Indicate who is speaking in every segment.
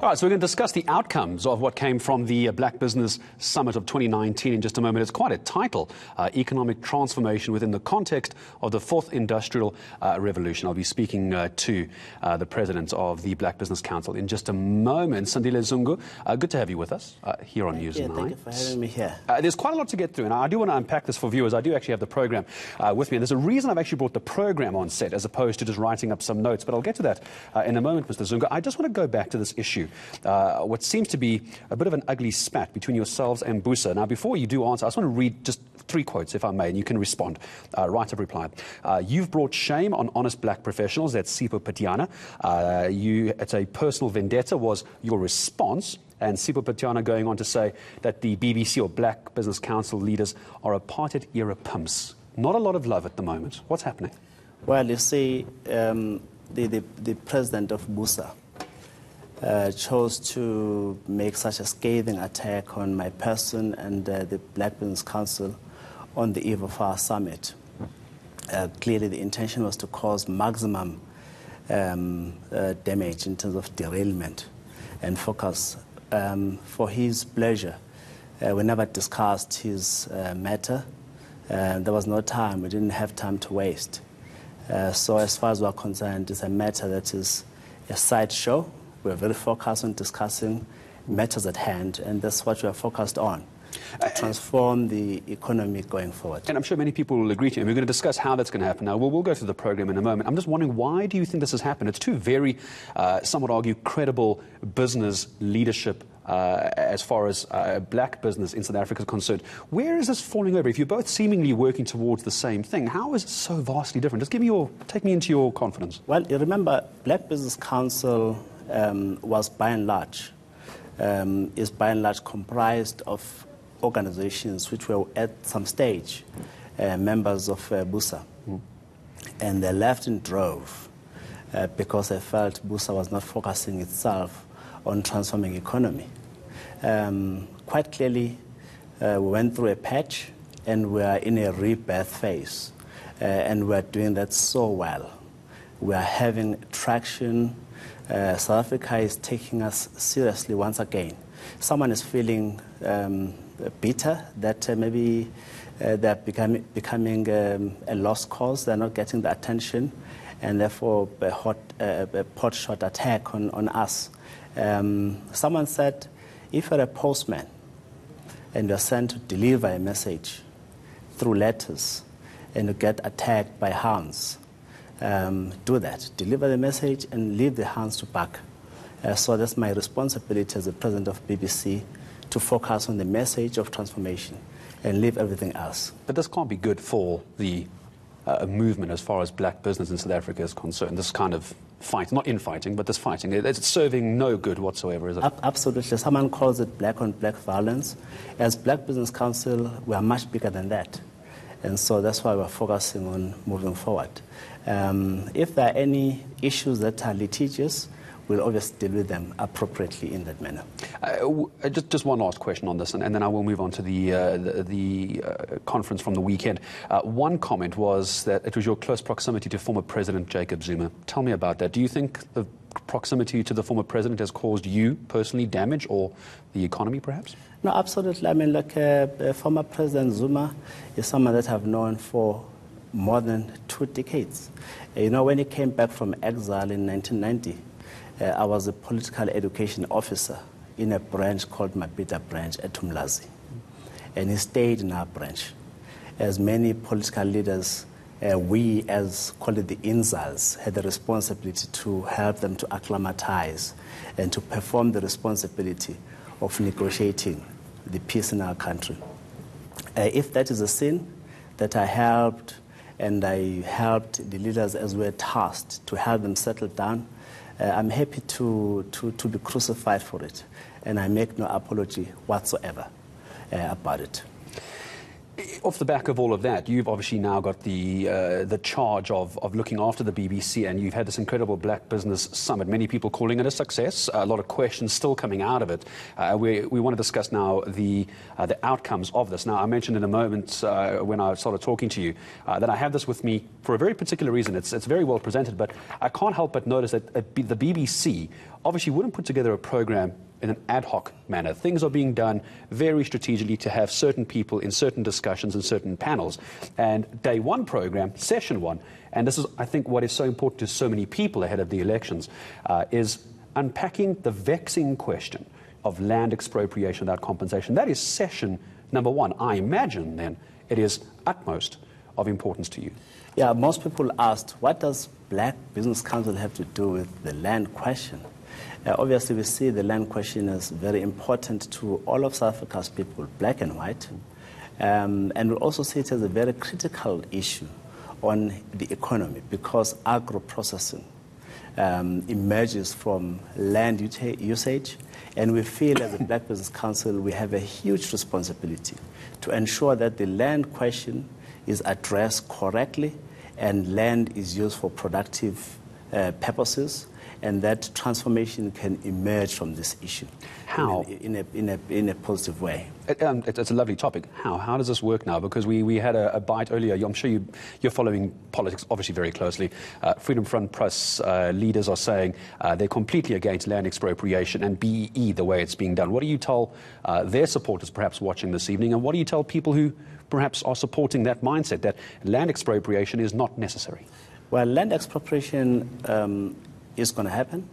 Speaker 1: All right, so we're going to discuss the outcomes of what came from the Black Business Summit of 2019 in just a moment. It's quite a title, Economic Transformation within the context of the Fourth Industrial Revolution. I'll be speaking to the President of the Black Business Council in just a moment. Sandile Zungu, good to have you with us here on News 9.
Speaker 2: Thank you for having me here.
Speaker 1: There's quite a lot to get through, and I do want to unpack this for viewers. I do actually have the program with me, and there's a reason I've actually brought the program on set as opposed to just writing up some notes, but I'll get to that in a moment, Mr. Zungu. I just want to go back to this issue, what seems to be a bit of an ugly spat between yourselves and Busa. Now, before you do answer, I just want to read just 3 quotes, if I may, and you can respond. Write up reply. You've brought shame on honest black professionals. That's Sipho Patiana. It's a personal vendetta was your response. And Sipho Patiana going on to say that the BBC or Black Business Council leaders are apartheid-era pimps. Not a lot of love at the moment. What's happening?
Speaker 2: Well, you see, the president of Busa chose to make such a scathing attack on my person and the Black Business Council on the eve of our summit. Clearly, the intention was to cause maximum damage in terms of derailment and focus. For his pleasure, we never discussed his matter. There was no time. We didn't have time to waste. So as far as we're concerned, it's a matter that is a sideshow. We're very focused on discussing matters at hand, and that's what we're focused on, to transform the economy going forward.
Speaker 1: And I'm sure many people will agree to you. And we're going to discuss how that's going to happen now. We'll go through the program in a moment. I'm just wondering, why do you think this has happened? It's two very, some would argue, credible business leadership as far as black business in South Africa is concerned. Where is this falling over? If you're both seemingly working towards the same thing, how is it so vastly different? Just take me into your confidence.
Speaker 2: Well, you remember, Black Business Council was by and large comprised of organizations which were at some stage members of Busa. And they left in drove because they felt Busa was not focusing itself on transforming economy. Quite clearly, we went through a patch and we are in a rebirth phase. And we're doing that so well. We are having traction. South Africa is taking us seriously once again. Someone is feeling bitter that maybe they're becoming a lost cause. They're not getting the attention, and therefore a pot-shot attack on us. Someone said, if you're a postman and you're sent to deliver a message through letters and you get attacked by hounds, do that. Deliver the message and leave the hounds to back. So that's my responsibility as the president of BBC, to focus on the message of transformation and leave everything else.
Speaker 1: But this can't be good for the movement as far as black business in South Africa is concerned. This kind of fight, not infighting, but this fighting, it's serving no good whatsoever, is it?
Speaker 2: Absolutely. Someone calls it black-on-black violence. As Black Business Council, we are much bigger than that. And so that's why we're focusing on moving forward. If there are any issues that are litigious, we'll obviously deal with them appropriately in that manner.
Speaker 1: Just one last question on this, and then I will move on to the conference from the weekend. One comment was that it was your close proximity to former President Jacob Zuma. Tell me about that. Do you think the proximity to the former president has caused you personally damage, or the economy perhaps?
Speaker 2: No, absolutely. I mean, like former President Zuma is someone that I've known for more than 2 decades. You know, when he came back from exile in 1990, I was a political education officer in a branch called Mapita branch at Umlazi. And he stayed in our branch. As many political leaders, we, as call it the inzals, had the responsibility to help them to acclimatize and to perform the responsibility of negotiating the peace in our country. If that is a sin that I helped, and I helped the leaders as we were tasked to help them settle down, I'm happy to be crucified for it, and I make no apology whatsoever about it.
Speaker 1: Off the back of all of that, you've obviously now got the charge of looking after the BBC, and you've had this incredible Black Business Summit. Many people calling it a success. A lot of questions still coming out of it. We want to discuss now the outcomes of this. Now, I mentioned in a moment when I started talking to you that I have this with me for a very particular reason. It's very well presented, but I can't help but notice that the BBC obviously wouldn't put together a program in an ad hoc manner. Things are being done very strategically to have certain people in certain discussions and certain panels. And day one program, session one, and this is, I think, what is so important to so many people ahead of the elections, is unpacking the vexing question of land expropriation without compensation. That is session number one. I imagine, then, it is utmost of importance to you.
Speaker 2: Yeah, most people asked, what does Black Business Council have to do with the land question? Obviously, we see the land question as very important to all of South Africa's people, black and white. And we also see it as a very critical issue on the economy because agro-processing emerges from land usage. And we feel as a Black Business Council, we have a huge responsibility to ensure that the land question is addressed correctly and land is used for productive purposes, and that transformation can emerge from this issue.
Speaker 1: How?
Speaker 2: In a positive way.
Speaker 1: It's a lovely topic. How does this work now? Because we had a bite earlier. I'm sure you're following politics obviously very closely. Freedom Front Press leaders are saying they're completely against land expropriation and BEE the way it's being done. What do you tell their supporters perhaps watching this evening, and what do you tell people who perhaps are supporting that mindset that land expropriation is not necessary?
Speaker 2: Well, land expropriation is going to happen.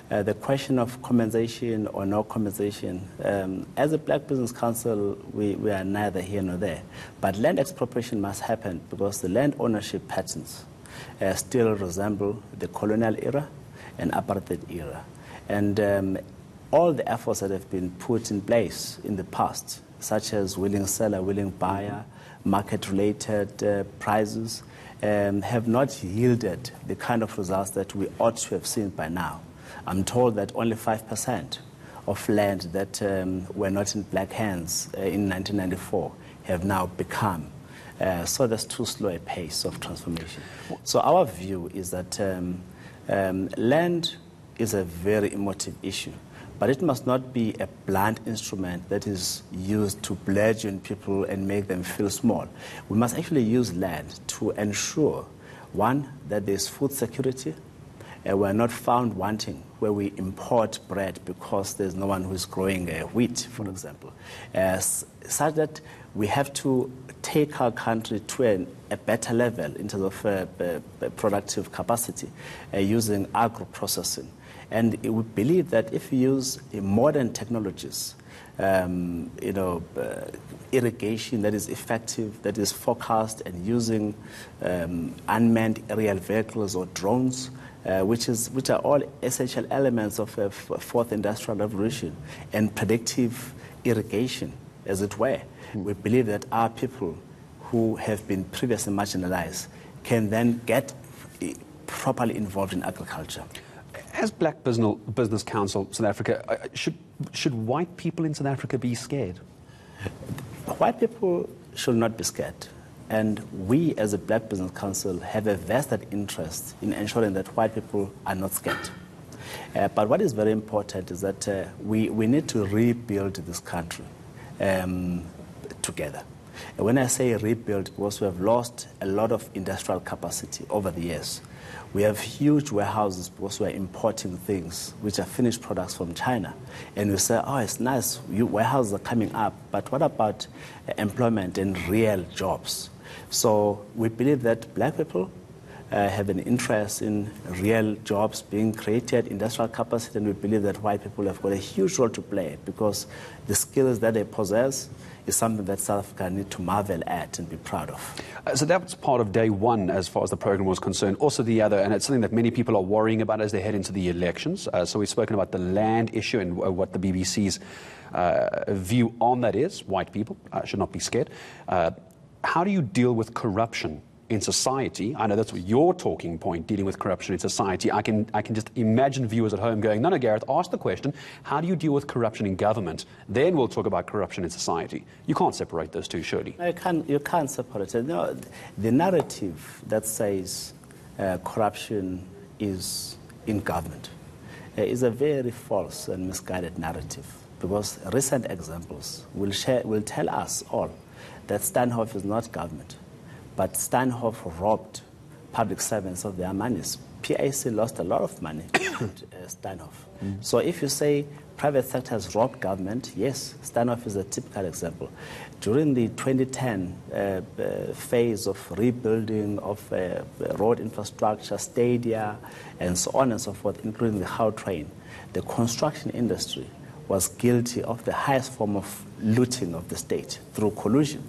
Speaker 2: The question of compensation or no compensation, as a Black Business Council, we are neither here nor there. But land expropriation must happen because the land ownership patterns still resemble the colonial era and apartheid era. And all the efforts that have been put in place in the past, such as willing seller, willing buyer, market-related prices, have not yielded the kind of results that we ought to have seen by now. I'm told that only 5% of land that were not in black hands in 1994 have now become. So that's too slow a pace of transformation. So our view is that land is a very emotive issue, but it must not be a blunt instrument that is used to bludgeon people and make them feel small. We must actually use land to ensure, one, that there's food security. We're not found wanting where we import bread because there's no one who's growing wheat, for example. Such that we have to take our country to a better level in terms of productive capacity using agro-processing. And we believe that if we use modern technologies, irrigation that is effective, that is forecast, and using unmanned aerial vehicles or drones, which are all essential elements of a fourth industrial revolution, and predictive irrigation, as it were, we believe that our people who have been previously marginalized can then get properly involved in agriculture.
Speaker 1: As Black Business Council South Africa, should white people in South Africa be scared?
Speaker 2: White people should not be scared. And we, as a Black Business Council, have a vested interest in ensuring that white people are not scared. But what is very important is that we need to rebuild this country together. And when I say rebuild, because we have lost a lot of industrial capacity over the years. We have huge warehouses because we're importing things which are finished products from China. And we say, oh, it's nice, warehouses are coming up, but what about employment and real jobs? So we believe that black people have an interest in real jobs being created, industrial capacity, and we believe that white people have got a huge role to play because the skills that they possess is something that South Africa needs to marvel at and be proud of.
Speaker 1: So that was part of day one as far as the program was concerned. Also the other, and it's something that many people are worrying about as they head into the elections. So we've spoken about the land issue and what the BBC's view on that is. White people should not be scared. How do you deal with corruption in society. I know that's your talking point, dealing with corruption in society. I can just imagine viewers at home going, no, Gareth, ask the question, how do you deal with corruption in government? Then we'll talk about corruption in society. You can't separate those two, surely.
Speaker 2: No, you can't separate it. No, the narrative that says corruption is in government is a very false and misguided narrative, because recent examples will tell us all that Steinhoff is not government, but Steinhoff robbed public servants of their monies. PAC lost a lot of money with Steinhoff. So if you say private sector has robbed government, yes, Steinhoff is a typical example. During the 2010 phase of rebuilding of road infrastructure, stadia, and so on and so forth, including the How train, the construction industry was guilty of the highest form of looting of the state through collusion.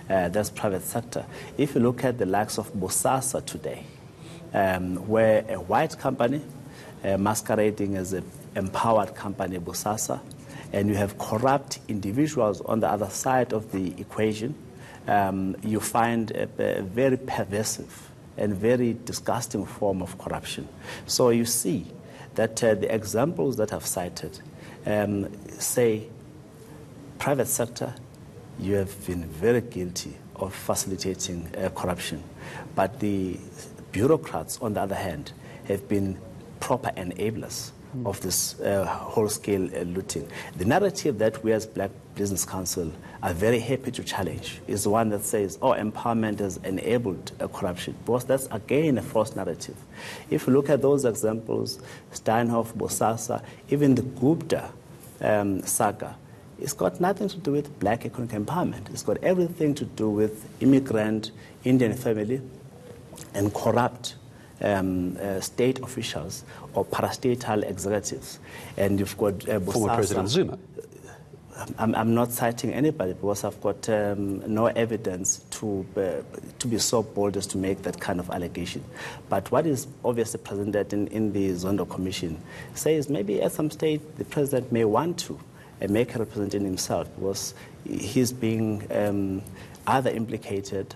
Speaker 2: That's private sector. If you look at the likes of Bosasa today, where a white company masquerading as an empowered company, Bosasa, and you have corrupt individuals on the other side of the equation, you find a very pervasive and very disgusting form of corruption. So you see that the examples that I've cited say private sector, you have been very guilty of facilitating corruption. But the bureaucrats, on the other hand, have been proper enablers of this whole-scale looting. The narrative that we as Black Business Council are very happy to challenge is the one that says, oh, empowerment has enabled corruption, because that's, again, a false narrative. If you look at those examples, Steinhoff, Bosasa, even the Gupta saga, it's got nothing to do with black economic empowerment. It's got everything to do with immigrant Indian family and corrupt state officials or parastatal executives. And you've got Bosasa.
Speaker 1: Former President Zuma.
Speaker 2: I'm not citing anybody because I've got no evidence to be so bold as to make that kind of allegation. But what is obviously presented in the Zondo Commission says maybe at some stage the president may want to make a representative himself, because he's being either implicated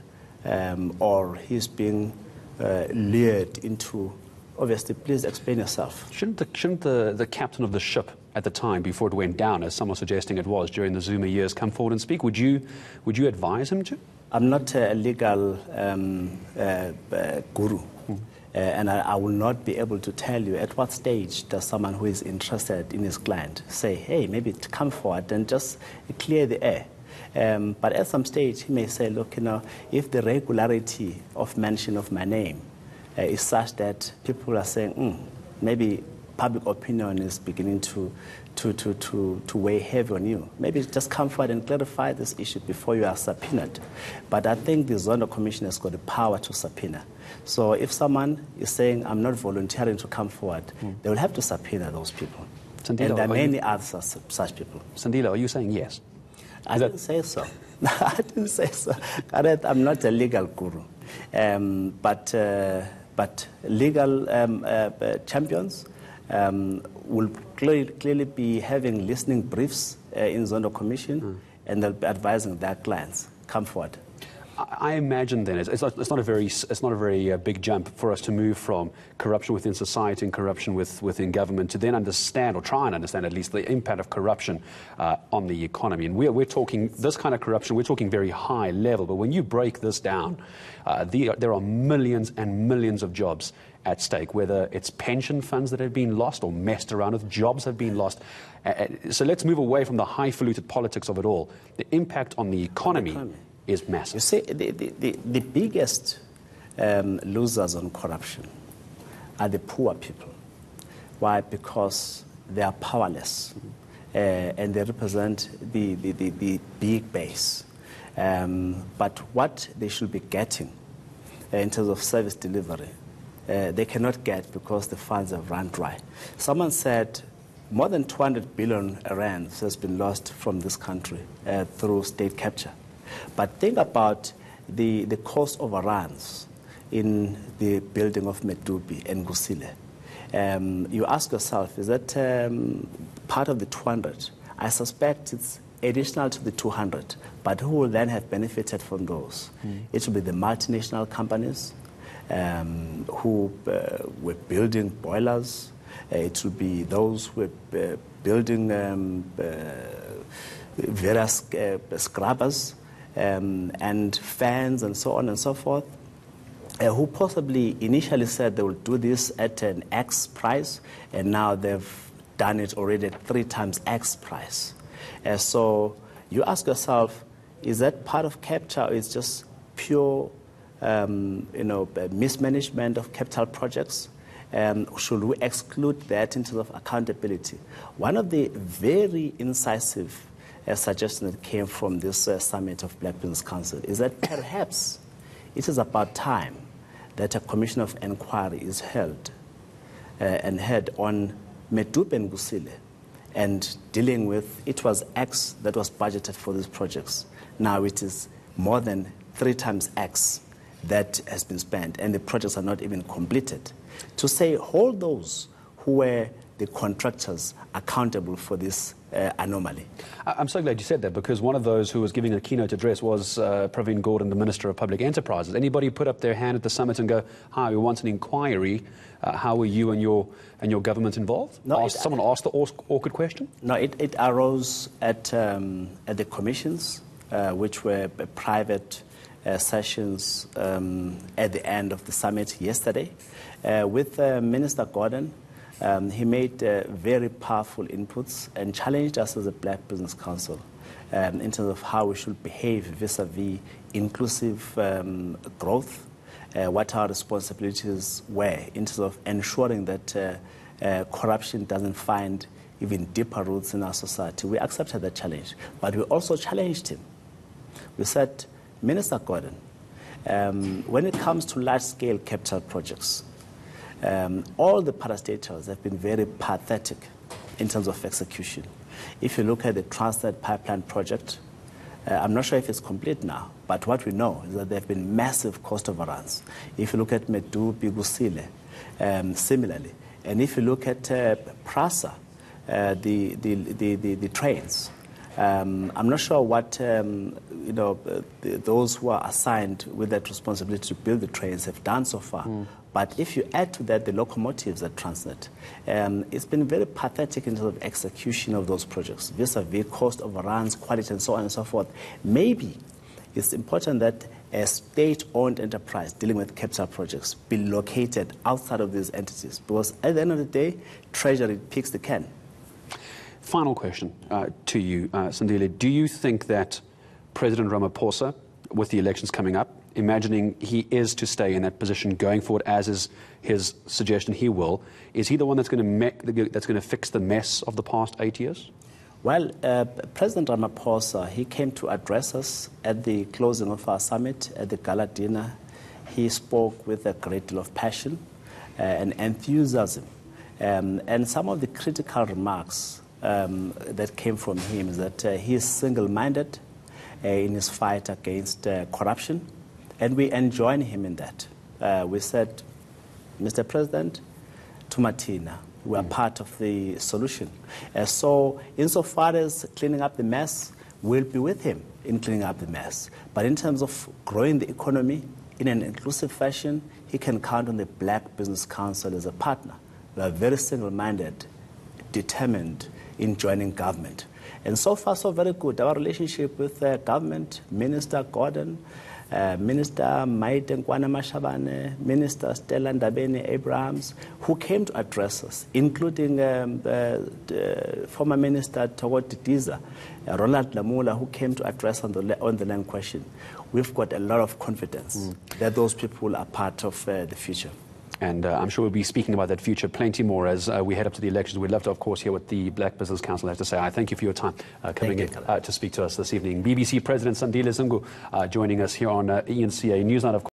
Speaker 2: or he's being lured into. Obviously, please explain yourself.
Speaker 1: Shouldn't the captain of the ship at the time, before it went down, as some are suggesting it was during the Zuma years, come forward and speak? Would you advise him to?
Speaker 2: I'm not a legal guru. And I will not be able to tell you at what stage does someone who is interested in his client say, hey, maybe come forward and just clear the air. But at some stage, he may say, look, if the regularity of mention of my name is such that people are saying, maybe public opinion is beginning to weigh heavy on you, maybe just come forward and clarify this issue before you are subpoenaed. But I think the Zondo Commission has got the power to subpoena. So if someone is saying, I'm not volunteering to come forward, they will have to subpoena those people.
Speaker 1: Sandila,
Speaker 2: and there are many other such people.
Speaker 1: Sandila, are you saying yes?
Speaker 2: I didn't say so. I didn't say so. I'm not a legal guru. But legal champions will clearly be having listening briefs in Zondo Commission, and they'll be advising their clients, come forward.
Speaker 1: I imagine then it's not a very big jump for us to move from corruption within society and corruption within government to then understand, or try and understand at least, the impact of corruption on the economy. And we're talking this kind of corruption. We're talking very high level. But when you break this down, there are millions and millions of jobs at stake, whether it's pension funds that have been lost or messed around with, jobs have been lost. So let's move away from the highfalutin politics of it all. The impact on the economy is massive.
Speaker 2: You see, the biggest losers on corruption are the poor people. Why? Because they are powerless and they represent the big base. But what they should be getting in terms of service delivery, they cannot get because the funds have run dry. Someone said more than 200 billion rands has been lost from this country through state capture. But think about the cost overruns in the building of Medupi and Gusile. You ask yourself, is that part of the 200? I suspect it's additional to the 200. But who will then have benefited from those? It will be the multinational companies who were building boilers. It will be those who were building various scrubbers and fans and so on and so forth, who possibly initially said they will do this at an X price, and now they've done it already at 3 times X price. So you ask yourself, is that part of capital, or is just pure mismanagement of capital projects? Should we exclude that in terms of accountability? One of the very incisive suggestions that came from this summit of Black Business Council is that perhaps it is about time that a commission of enquiry is held and had on Medupe and Gusile, and dealing with, it was X that was budgeted for these projects. Now it is more than 3 times X that has been spent, and the projects are not even completed. To say, hold those who were the contractors accountable for this anomaly.
Speaker 1: I'm so glad you said that, because one of those who was giving a keynote address was Pravin Gordhan, the Minister of Public Enterprises. Anybody put up their hand at the summit and go, hi, we want an inquiry, how were you and your government involved?
Speaker 2: No,
Speaker 1: someone asked the awkward question?
Speaker 2: No, it arose at the commissions, which were private sessions at the end of the summit yesterday. With Minister Gordhan, he made very powerful inputs and challenged us as a Black Business Council in terms of how we should behave vis-a-vis inclusive growth, what our responsibilities were in terms of ensuring that corruption doesn't find even deeper roots in our society. We accepted that challenge, but we also challenged him. We said, Minister Gordhan, when it comes to large-scale capital projects, all the parastatals have been very pathetic in terms of execution. If you look at the Transnet pipeline project, I'm not sure if it's complete now, but what we know is that there have been massive cost overruns. If you look at Medupe, Gusile, similarly, and if you look at PRASA, the trains, I'm not sure what those who are assigned with that responsibility to build the trains have done so far. But if you add to that the locomotives at Transnet, it's been very pathetic in terms of execution of those projects, vis-a-vis cost overruns, quality, and so on and so forth. Maybe it's important that a state-owned enterprise dealing with capital projects be located outside of these entities, because at the end of the day, Treasury picks the can.
Speaker 1: Final question to you, Sandile. Do you think that President Ramaphosa, with the elections coming up, imagining he is to stay in that position going forward, as is his suggestion he will, is he the one that's going to fix the mess of the past 8 years?
Speaker 2: Well, President Ramaphosa, he came to address us at the closing of our summit, at the gala dinner. He spoke with a great deal of passion and enthusiasm. And some of the critical remarks that came from him is that he is single-minded in his fight against corruption, and we enjoin him in that. We said, Mr. President, Tumatina, we are part of the solution. So insofar as cleaning up the mess, we'll be with him in cleaning up the mess. But in terms of growing the economy in an inclusive fashion, he can count on the Black Business Council as a partner. We are very single-minded, determined in joining government. And so far, so very good. Our relationship with government, Minister Gordhan, Minister Maite Nkwana Mashabane, Minister Stella Ndabeni Abrahams, who came to address us, including former Minister Togoti Diza, Ronald Lamula, who came to address on the land question. We've got a lot of confidence that those people are part of the future.
Speaker 1: And I'm sure we'll be speaking about that future plenty more as we head up to the elections. We'd love to, of course, hear what the Black Business Council has to say. I thank you for your time coming in to speak to us this evening. BBC President Sandile Zungu joining us here on ENCA Newsnight, of course.